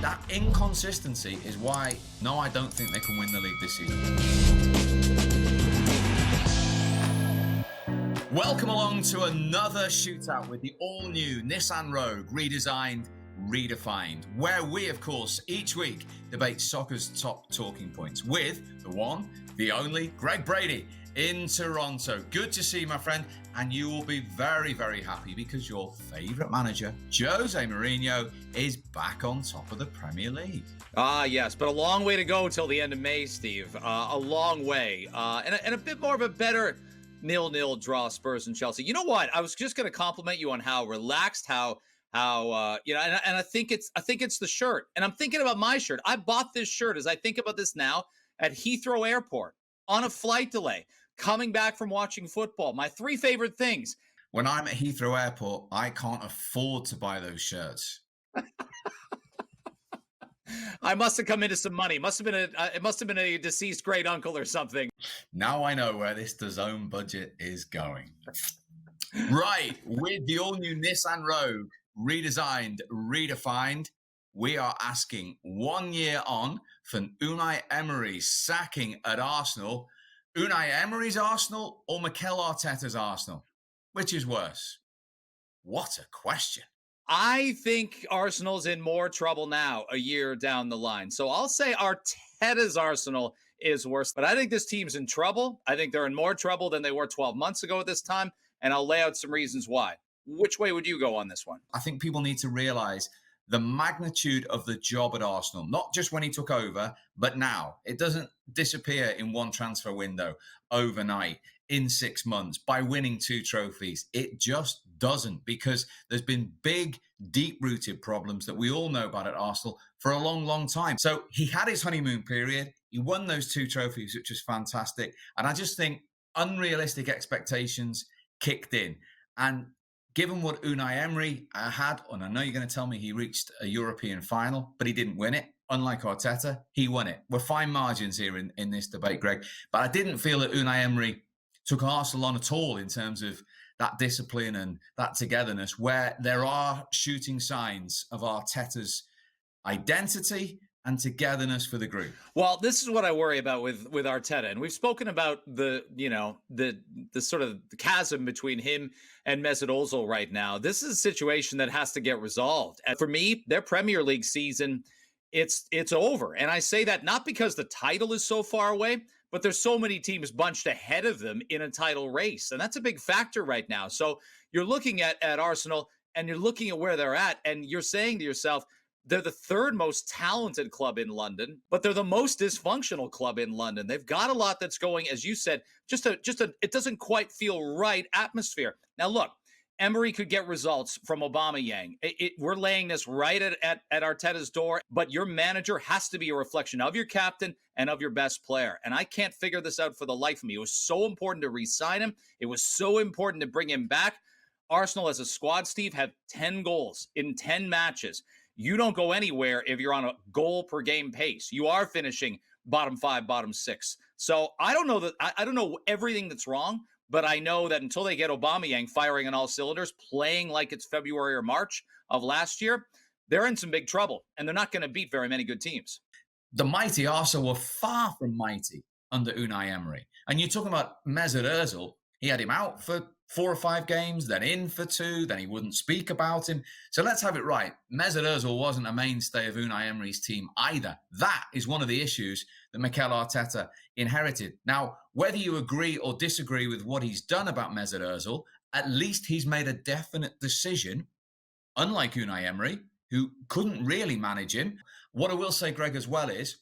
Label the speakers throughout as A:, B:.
A: that inconsistency is why, no, I don't think they can win the league this season. Welcome along to another shootout with the all-new Nissan Rogue, redesigned, redefined, where we, of course, each week debate soccer's top talking points with the one, the only, Greg Brady in Toronto. Good to see you, my friend, and you will be very, very happy because your favourite manager, Jose Mourinho, is back on top of the Premier League.
B: Yes, but a long way to go till the end of May, Steve. A long way, and a bit more of a better 0-0 draw, Spurs and Chelsea. You know what? I was just going to compliment you on how relaxed, how and I think it's the shirt. And I'm thinking about my shirt. I bought this shirt as I think about this now at Heathrow Airport on a flight delay, coming back from watching football. My three favorite things.
A: When I'm at Heathrow Airport, I can't afford to buy those shirts.
B: I must have come into some money. It must have been a deceased great uncle or something.
A: Now I know where this DAZN budget is going. Right, with the all-new Nissan Rogue, redesigned, redefined, we are asking 1 year on for Unai Emery's sacking at Arsenal. Unai Emery's Arsenal or Mikel Arteta's Arsenal? Which is worse? What a question.
B: I think Arsenal's in more trouble now a year down the line. So I'll say Arteta's Arsenal is worse. But I think this team's in trouble. I think they're in more trouble than they were 12 months ago at this time. And I'll lay out some reasons why. Which way would you go on this one?
A: I think people need to realize the magnitude of the job at Arsenal, not just when he took over, but now. It doesn't disappear in one transfer window overnight in 6 months by winning 2 trophies. It just doesn't, because there's been big, deep-rooted problems that we all know about at Arsenal for a long, long time. So he had his honeymoon period. He won those 2 trophies, which was fantastic. And I just think unrealistic expectations kicked in. And given what Unai Emery had, and I know you're going to tell me he reached a European final, but he didn't win it. Unlike Arteta, he won it. We're fine margins here in this debate, Greg. But I didn't feel that Unai Emery took Arsenal on at all in terms of that discipline and that togetherness, where there are shooting signs of Arteta's identity and togetherness for the group.
B: Well, this is what I worry about with Arteta. And we've spoken about the sort of the chasm between him and Mesut Ozil right now. This is a situation that has to get resolved. And for me, their Premier League season, it's over. And I say that not because the title is so far away, but there's so many teams bunched ahead of them in a title race. And that's a big factor right now. So you're looking at Arsenal and you're looking at where they're at, and you're saying to yourself, they're the third most talented club in London, but they're the most dysfunctional club in London. They've got a lot that's going, as you said, it doesn't quite feel right atmosphere. Now, look, Emery could get results from Aubameyang. We're laying this right at Arteta's door, but your manager has to be a reflection of your captain and of your best player. And I can't figure this out for the life of me. It was so important to re-sign him. It was so important to bring him back. Arsenal as a squad, Steve, had 10 goals in 10 matches. You don't go anywhere if you're on a goal per game pace. You are finishing bottom 5, bottom 6. So I don't know everything that's wrong, but I know that until they get Aubameyang firing on all cylinders, playing like it's February or March of last year, they're in some big trouble, and they're not going to beat very many good teams.
A: The mighty Arsenal were far from mighty under Unai Emery. And you're talking about Mesut Ozil. He had him out for 4 or 5 games, then in for 2, then he wouldn't speak about him. So let's have it right. Mesut Ozil wasn't a mainstay of Unai Emery's team either. That is one of the issues that Mikel Arteta inherited. Now, whether you agree or disagree with what he's done about Mesut Ozil, at least he's made a definite decision, unlike Unai Emery, who couldn't really manage him. What I will say, Greg, as well, is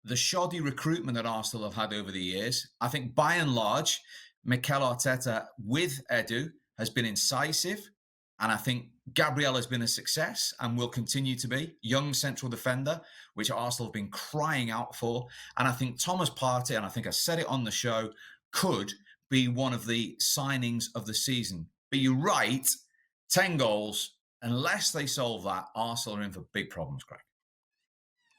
A: the shoddy recruitment that Arsenal have had over the years, I think by and large, Mikel Arteta with Edu has been incisive, and I think Gabriel has been a success and will continue to be. Young central defender, which Arsenal have been crying out for. And I think Thomas Partey, and I think I said it on the show, could be one of the signings of the season. But you're right, 10 goals, unless they solve that, Arsenal are in for big problems, Greg.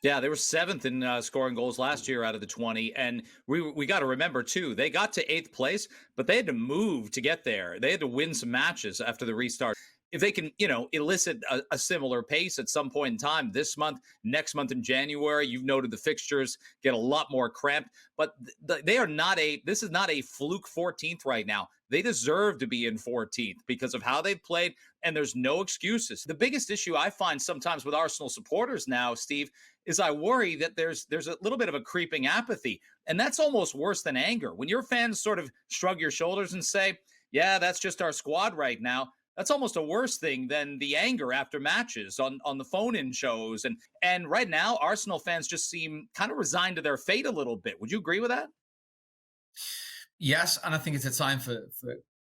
B: Yeah, they were 7th in scoring goals last year out of the 20. And we got to remember, too, they got to 8th place, but they had to move to get there. They had to win some matches after the restart. if they can, elicit a similar pace at some point in time this month, next month in January, you've noted the fixtures get a lot more cramped, but they are not this is not a fluke 14th right now. They deserve to be in 14th because of how they've played, and there's no excuses. The biggest issue I find sometimes with Arsenal supporters now, Steve, is I worry that there's a little bit of a creeping apathy, and that's almost worse than anger. When your fans sort of shrug your shoulders and say, yeah, that's just our squad right now, that's almost a worse thing than the anger after matches on the phone-in shows. And right now, Arsenal fans just seem kind of resigned to their fate a little bit. Would you agree with that?
A: Yes, and I think it's a time for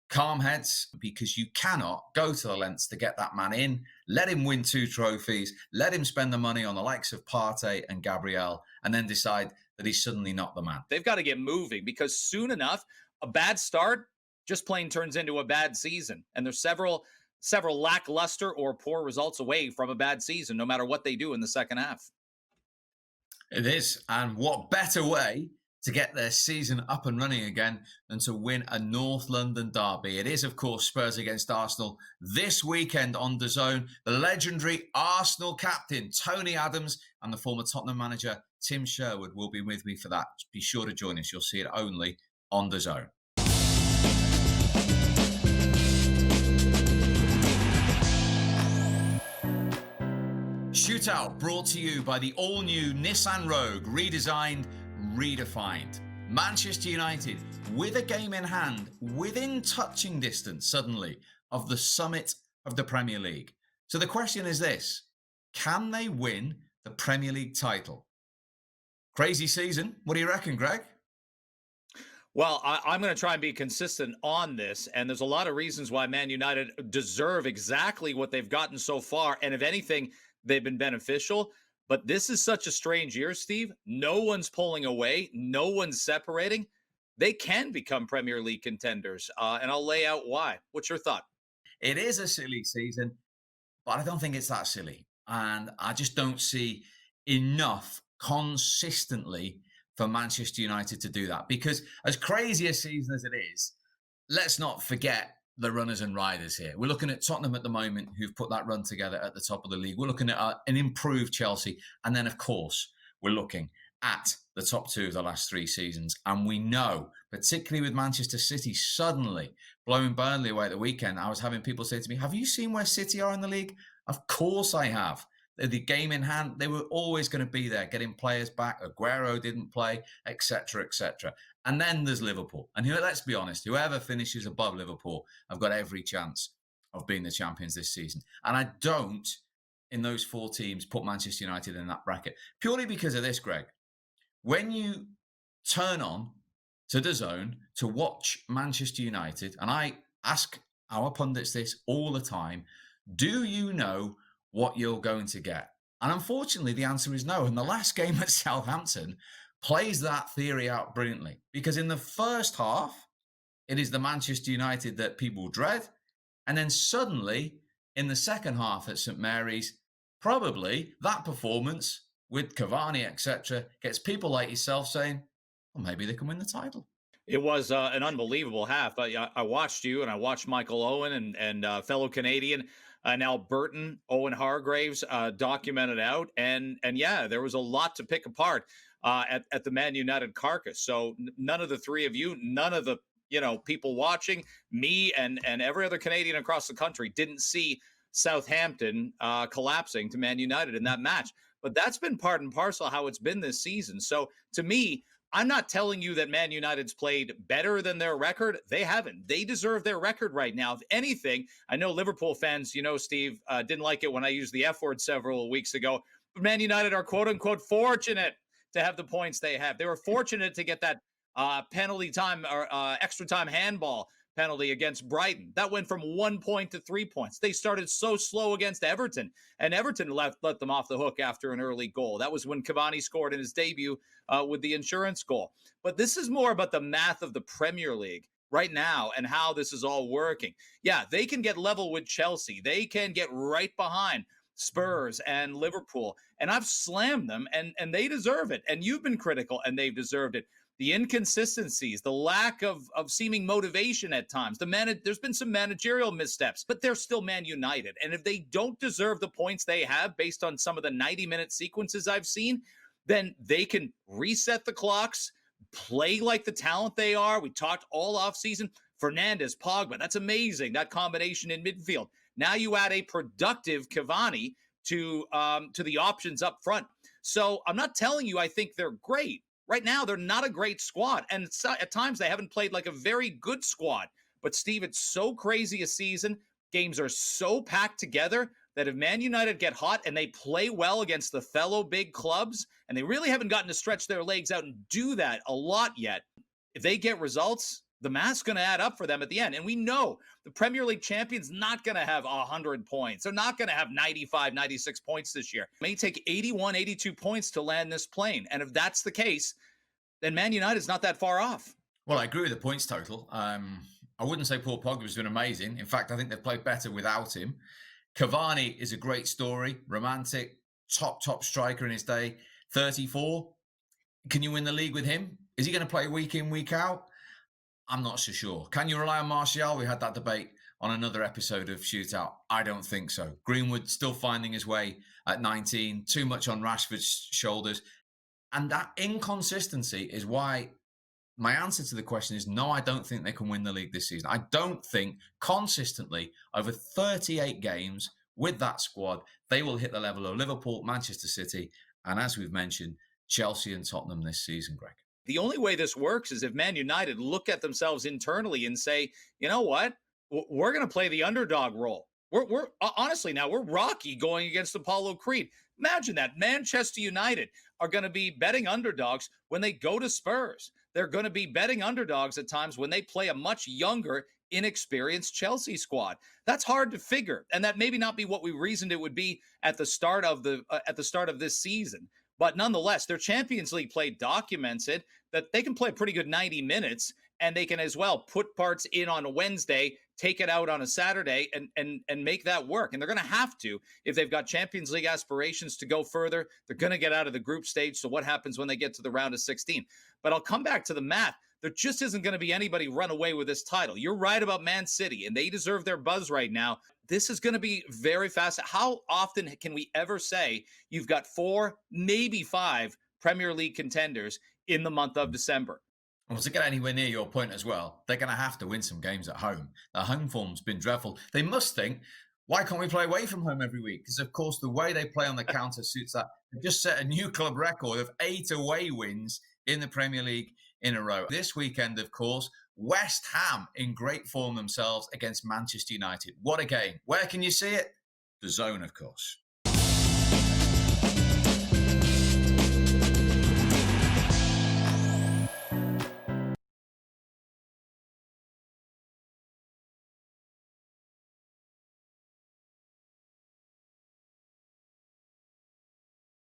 A: calm heads, because you cannot go to the lengths to get that man in, let him win 2 trophies, let him spend the money on the likes of Partey and Gabriel, and then decide that he's suddenly not the man.
B: They've got to get moving, because soon enough, a bad start just plain turns into a bad season. And there's several lackluster or poor results away from a bad season, no matter what they do in the second half.
A: It is. And what better way to get their season up and running again than to win a North London derby? It is, of course, Spurs against Arsenal this weekend on DAZN. The legendary Arsenal captain, Tony Adams, and the former Tottenham manager, Tim Sherwood, will be with me for that. Be sure to join us. You'll see it only on DAZN. Shootout brought to you by the all-new Nissan Rogue, redesigned, redefined. Manchester United, with a game in hand, within touching distance suddenly of the summit of the Premier League. So the question is this: can they win the Premier League title? Crazy season. What do you reckon, Greg?
B: Well, I'm going to try and be consistent on this, and there's a lot of reasons why Man United deserve exactly what they've gotten so far, and if anything, they've been beneficial. But this is such a strange year, Steve. No one's pulling away. No one's separating. They can become Premier League contenders, and I'll lay out why. What's your thought?
A: It is a silly season, but I don't think it's that silly. And I just don't see enough consistently for Manchester United to do that. Because as crazy a season as it is, let's not forget the runners and riders here. We're looking at Tottenham at the moment, who've put that run together at the top of the league. We're looking at an improved Chelsea. And then, of course, we're looking at the top 2 of the last 3 seasons. And we know, particularly with Manchester City suddenly blowing Burnley away at the weekend, I was having people say to me, have you seen where City are in the league? Of course I have. The game in hand, they were always going to be there, getting players back. Aguero didn't play, etc., etc. And then there's Liverpool. And let's be honest, whoever finishes above Liverpool have got every chance of being the champions this season. And I don't, in those 4 teams, put Manchester United in that bracket. Purely because of this, Greg. When you turn on to DAZN to watch Manchester United, and I ask our pundits this all the time, do you know what you're going to get? And unfortunately, the answer is no. And the last game at Southampton plays that theory out brilliantly, because in the first half, it is the Manchester United that people dread. And then suddenly, in the second half at St Mary's, probably that performance with Cavani, etc., gets people like yourself saying, well, maybe they can win the title.
B: It was an unbelievable half. I watched you, and I watched Michael Owen and fellow Canadian and Albertan Owen Hargraves documented out. And yeah, there was a lot to pick apart at the Man United carcass. So none of the 3 of you, none of the people watching, me and every other Canadian across the country didn't see Southampton collapsing to Man United in that match. But that's been part and parcel how it's been this season. So to me, I'm not telling you that Man United's played better than their record. They haven't. They deserve their record right now. If anything, I know Liverpool fans, Steve, didn't like it when I used the F word several weeks ago. But Man United are quote unquote fortunate to have the points they have. They were fortunate to get that penalty time or extra time handball penalty against Brighton. That went from 1 point to 3 points. They started so slow against Everton, and Everton let them off the hook after an early goal. That was when Cavani scored in his debut with the insurance goal. But this is more about the math of the Premier League right now and how this is all working. Yeah, they can get level with Chelsea. They can get right behind Spurs and Liverpool. And I've slammed them, and they deserve it. And you've been critical, and they've deserved it. the inconsistencies, the lack of seeming motivation at times. There's been some managerial missteps, but they're still Man United. And if they don't deserve the points they have based on some of the 90-minute sequences I've seen, then they can reset the clocks, play like the talent they are. We talked all offseason. Fernandes, Pogba, that's amazing, that combination in midfield. Now you add a productive Cavani to the options up front. So I'm not telling you I think they're great. Right now, they're not a great squad. And at times, they haven't played like a very good squad. But, Steve, it's so crazy a season. Games are so packed together that if Man United get hot and they play well against the fellow big clubs, and they really haven't gotten to stretch their legs out and do that a lot yet, if they get results, the math's going to add up for them at the end. And we know the Premier League champion's not going to have 100 points. They're not going to have 95, 96 points this year. It may take 81, 82 points to land this plane. And if that's the case, then Man United's not that far off.
A: Well, I agree with the points total. I wouldn't say Paul Pogba's been amazing. In fact, I think they've played better without him. Cavani is a great story, romantic, top striker in his day. 34. Can you win the league with him? Is he going to play week in, week out? I'm not so sure. Can you rely on Martial? We had that debate on another episode of Shootout. I don't think so. Greenwood still finding his way at 19. Too much on Rashford's shoulders. And that inconsistency is why my answer to the question is no, I don't think they can win the league this season. I don't think consistently over 38 games with that squad, they will hit the level of Liverpool, Manchester City, and as we've mentioned, Chelsea and Tottenham this season, Greg.
B: The only way this works is if Man United look at themselves internally and say, you know what, we're going to play the underdog role. We're honestly now we're Rocky going against Apollo Creed. Imagine that. Manchester United are going to be betting underdogs when they go to Spurs. They're going to be betting underdogs at times when they play a much younger, inexperienced Chelsea squad. That's hard to figure, and that maybe not be what we reasoned it would be at the start of this season. But nonetheless, their Champions League play documents it that they can play a pretty good 90 minutes, and they can as well put parts in on a Wednesday, take it out on a Saturday, and make that work. And they're going to have to if they've got Champions League aspirations to go further. They're going to get out of the group stage. So what happens when they get to the round of 16? But I'll come back to the math. There just isn't going to be anybody run away with this title. You're right about Man City, and they deserve their buzz right now. This is going to be very fast. How often can we ever say you've got 4, maybe 5 Premier League contenders in the month of December?
A: Well, to get anywhere near your point as well, they're going to have to win some games at home. Their home form's been dreadful. They must think, why can't we play away from home every week? Because, of course, the way they play on the counter suits that. They've just set a new club record of 8 away wins in the Premier League in a row. This weekend, of course, West Ham in great form themselves against Manchester United. What a game. Where can you see it? DAZN, of course.